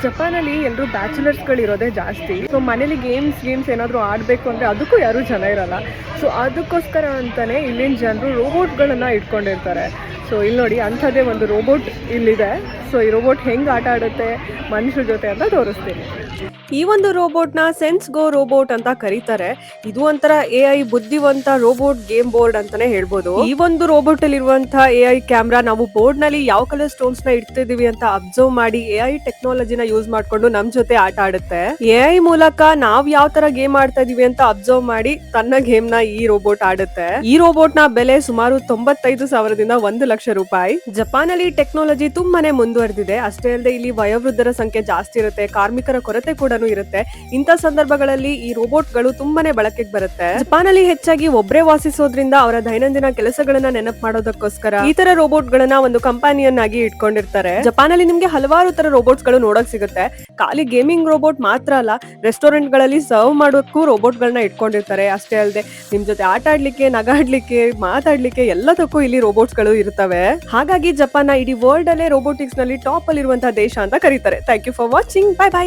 ಜಪಾನಲ್ಲಿ ಎಲ್ಲರೂ ಬ್ಯಾಚುಲರ್ಸ್ಗಳಿರೋದೇ ಜಾಸ್ತಿ. ಸೊ ಮನೇಲಿ ಗೇಮ್ಸ್ ಏನಾದರೂ ಆಡಬೇಕು ಅಂದರೆ ಅದಕ್ಕೂ ಯಾರೂ ಜನ ಇರಲ್ಲ. ಸೊ ಅದಕ್ಕೋಸ್ಕರ ಅಂತಲೇ ಇಲ್ಲಿನ ಜನರು ರೋಬೋಟ್ಗಳನ್ನು ಇಟ್ಕೊಂಡಿರ್ತಾರೆ. ಸೊ ಇಲ್ಲಿ ನೋಡಿ ಅಂಥದ್ದೇ ಒಂದು ರೋಬೋಟ್ ಇಲ್ಲಿದೆ. ಸೊ ಈ ರೋಬೋಟ್ ಹೆಂಗೆ ಆಟ ಆಡುತ್ತೆ ಮನುಷ್ಯರ ಜೊತೆ ಅಂತ ತೋರಿಸ್ತೀನಿ. ಈ ಒಂದು ರೋಬೋಟ್ನ ಸೆನ್ಸ್ ಗೋ ರೋಬೋಟ್ ಅಂತ ಕರೀತಾರೆ. ಇದು ಒಂಥರ AI ಬುದ್ಧಿವಂತ ರೋಬೋಟ್ ಗೇಮ್ ಬೋರ್ಡ್ ಅಂತಾನೆ ಹೇಳ್ಬೋದು. ಈ ಒಂದು ರೋಬೋಟ್ ಅಲ್ಲಿ ಇರುವಂತಹ AI ಕ್ಯಾಮ್ರಾ ನಾವು ಬೋರ್ಡ್ ನಲ್ಲಿ ಯಾವ ಕಲರ್ ಸ್ಟೋನ್ಸ್ ನ ಇಡ್ತಿದೀವಿ ಅಂತ ಅಬ್ಸರ್ವ್ ಮಾಡಿ AI ಟೆಕ್ನಾಲಜಿನ ಯೂಸ್ ಮಾಡ್ಕೊಂಡು ನಮ್ ಜೊತೆ ಆಟ ಆಡುತ್ತೆ. AI ಮೂಲಕ ನಾವ್ ಯಾವ ತರ ಗೇಮ್ ಆಡ್ತಾ ಇದೀವಿ ಅಂತ ಅಬ್ಸರ್ವ್ ಮಾಡಿ ತನ್ನ ಗೇಮ್ ನ ಈ ರೋಬೋಟ್ ಆಡುತ್ತೆ. ಈ ರೋಬೋಟ್ ನ ಬೆಲೆ ಸುಮಾರು 95,000ದಿಂದ 1,00,000 ರೂಪಾಯಿ. ಜಪಾನ್ ಅಲ್ಲಿ ಟೆಕ್ನಾಲಜಿ ತುಂಬಾನೇ ಮುಂದುವರೆದಿದೆ. ಅಷ್ಟೇ ಅಲ್ಲದೆ ಇಲ್ಲಿ ವಯೋವೃದ್ಧರ ಸಂಖ್ಯೆ ಜಾಸ್ತಿ ಇರುತ್ತೆ, ಕಾರ್ಮಿಕರ ಕೊರತೆ ಕೂಡ ಇರುತ್ತೆ. ಇಂಥ ಸಂದರ್ಭಗಳಲ್ಲಿ ಈ ರೋಬೋಟ್ ಗಳು ತುಂಬಾನೇ ಬಳಕೆಗೆ ಬರುತ್ತೆ. ಜಪಾನ್ ಅಲ್ಲಿ ಹೆಚ್ಚಾಗಿ ಒಬ್ಬರೇ ವಾಸಿಸೋದ್ರಿಂದ ಅವರ ದೈನಂದಿನ ಕೆಲಸಗಳನ್ನ ನೆನಪು ಮಾಡೋದಕ್ಕೋಸ್ಕರ ಈ ತರ ರೋಬೋಟ್ ಗಳನ್ನ ಒಂದು ಕಂಪಾನಿಯನ್ನಾಗಿ ಇಟ್ಕೊಂಡಿರ್ತಾರೆ. ಜಪಾನ್ ಅಲ್ಲಿ ನಿಮ್ಗೆ ಹಲವಾರು ತರ ರೋಬೋಟ್ಸ್ ಗಳು ನೋಡಕ್ ಸಿಗುತ್ತೆ. ಖಾಲಿ ಗೇಮಿಂಗ್ ರೋಬೋಟ್ ಮಾತ್ರ ಅಲ್ಲ, ರೆಸ್ಟೋರೆಂಟ್ ಗಳಲ್ಲಿ ಸರ್ವ್ ಮಾಡೋಕ್ಕೂ ರೋಬೋಟ್ ಗಳನ್ನ ಇಟ್ಕೊಂಡಿರ್ತಾರೆ. ಅಷ್ಟೇ ಅಲ್ಲದೆ ನಿಮ್ ಜೊತೆ ಆಟ ಆಡ್ಲಿಕ್ಕೆ, ನಗಾಡ್ಲಿಕ್ಕೆ, ಮಾತಾಡ್ಲಿಕ್ಕೆ ಎಲ್ಲದಕ್ಕೂ ಇಲ್ಲಿ ರೋಬೋಟ್ಸ್ ಗಳು ಇರ್ತವೆ. ಹಾಗಾಗಿ ಜಪಾನ್ ಇಡೀ ವರ್ಲ್ಡ್ ಅಲ್ಲೇ ರೋಬೋಟಿಕ್ಸ್ ನಲ್ಲಿ ಟಾಪ್ ಅಲ್ಲಿ ಇರುವಂತಹ ದೇಶ ಅಂತ ಕರೀತಾರೆ. Thank you for watching. Bye by.